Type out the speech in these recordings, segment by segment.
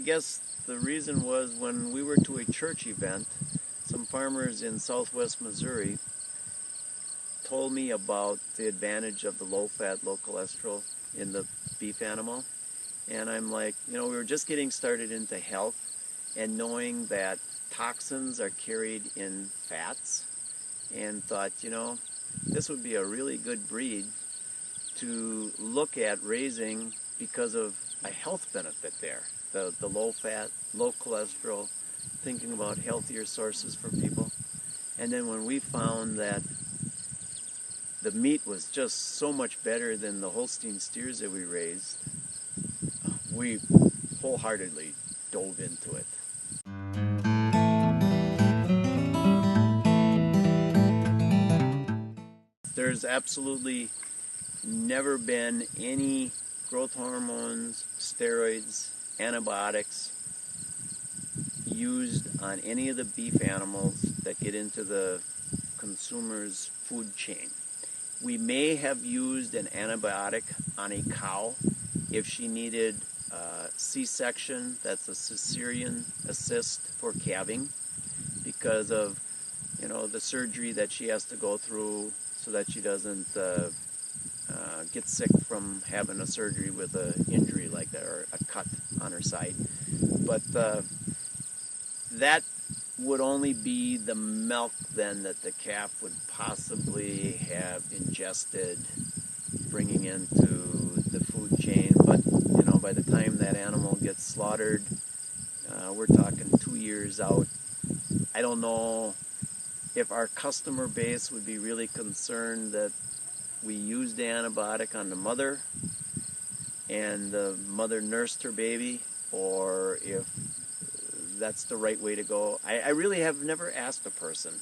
guess the reason was when we were to a church event, some farmers in southwest Missouri told me about the advantage of the low-fat, low cholesterol in the beef animal. And I'm like, we were just getting started into health, and knowing that toxins are carried in fats, and thought, this would be a really good breed to look at raising because of a health benefit there. The low fat, low cholesterol, thinking about healthier sources for people. And then when we found that the meat was just so much better than the Holstein steers that we raised, we wholeheartedly dove into it. There's absolutely never been any growth hormones, steroids, antibiotics used on any of the beef animals that get into the consumer's food chain. We may have used an antibiotic on a cow if she needed C-section, that's a cesarean assist for calving, because of the surgery that she has to go through so that she doesn't get sick from having a surgery with an injury like that or a cut on her side. But that would only be the milk then that the calf would possibly have ingested, bringing into the food chain. But by the time that animal gets slaughtered, we're talking 2 years out. I don't know if our customer base would be really concerned that we used the antibiotic on the mother and the mother nursed her baby, or if that's the right way to go. I really have never asked a person,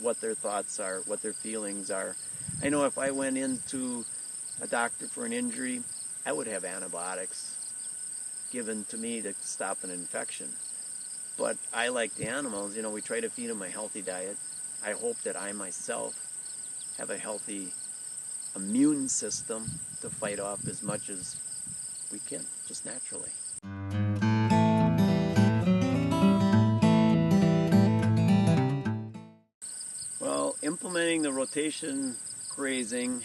what their thoughts are, what their feelings are. I know if I went into a doctor for an injury, I would have antibiotics given to me to stop an infection. But I like the animals, we try to feed them a healthy diet. I hope that I myself have a healthy immune system to fight off as much as we can, just naturally. Well, implementing the rotation grazing,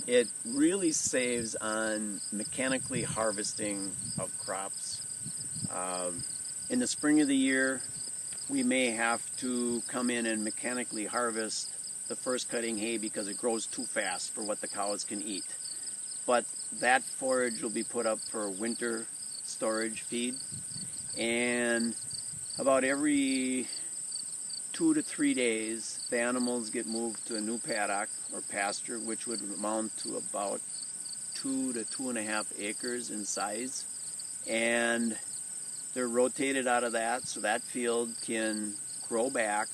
it really saves on mechanically harvesting of crops. In the spring of the year, we may have to come in and mechanically harvest the first cutting hay because it grows too fast for what the cows can eat. But that forage will be put up for winter storage feed, and about every 2 to 3 days the animals get moved to a new paddock or pasture, which would amount to about 2 to 2.5 acres in size, and they're rotated out of that so that field can grow back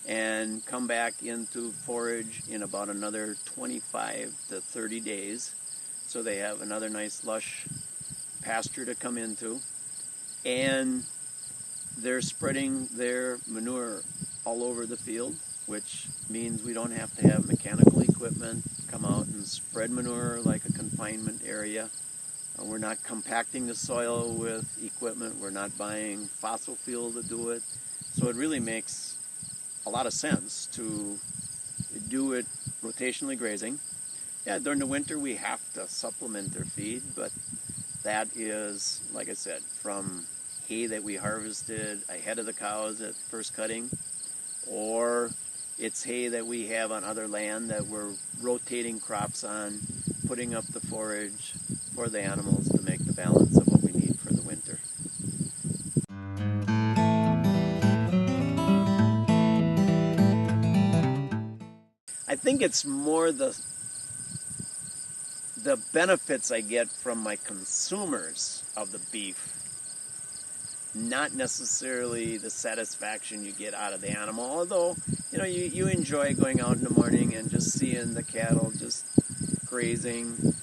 and come back into forage in about another 25 to 30 days. So they have another nice lush pasture to come into. And they're spreading their manure all over the field, which means we don't have to have mechanical equipment come out and spread manure like a confinement area. We're not compacting the soil with equipment. We're not buying fossil fuel to do it. So it really makes a lot of sense to do it rotationally grazing. Yeah, during the winter we have to supplement their feed, but that is, like I said, from hay that we harvested ahead of the cows at first cutting, or it's hay that we have on other land that we're rotating crops on, putting up the forage for the animals to make the balance of what we need for the winter. I think it's more the benefits I get from my consumers of the beef, not necessarily the satisfaction you get out of the animal, although you enjoy going out in the morning and just seeing the cattle just grazing,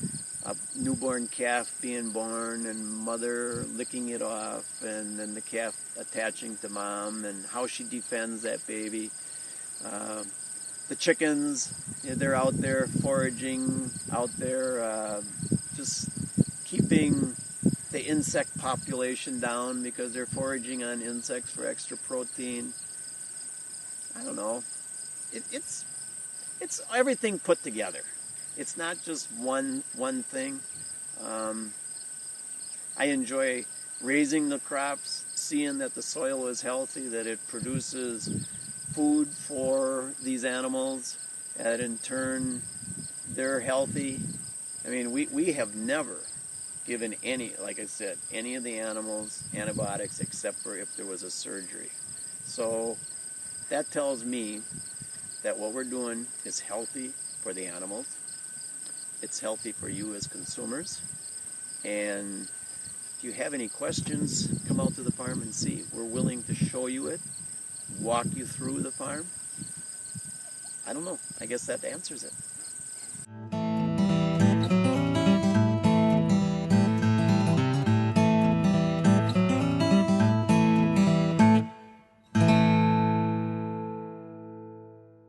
a newborn calf being born and mother licking it off, and then the calf attaching to mom, and how she defends that baby. The chickens, they're out there foraging, out there just keeping the insect population down because they're foraging on insects for extra protein. I don't know. It's everything put together. It's not just one thing. I enjoy raising the crops, seeing that the soil is healthy, that it produces food for these animals, and in turn they're healthy. I mean, we have never given any, like I said, any of the animals antibiotics except for if there was a surgery. So that tells me that what we're doing is healthy for the animals. It's healthy for you as consumers. And if you have any questions, come out to the farm and see. We're willing to show you it, walk you through the farm. I don't know. I guess that answers it.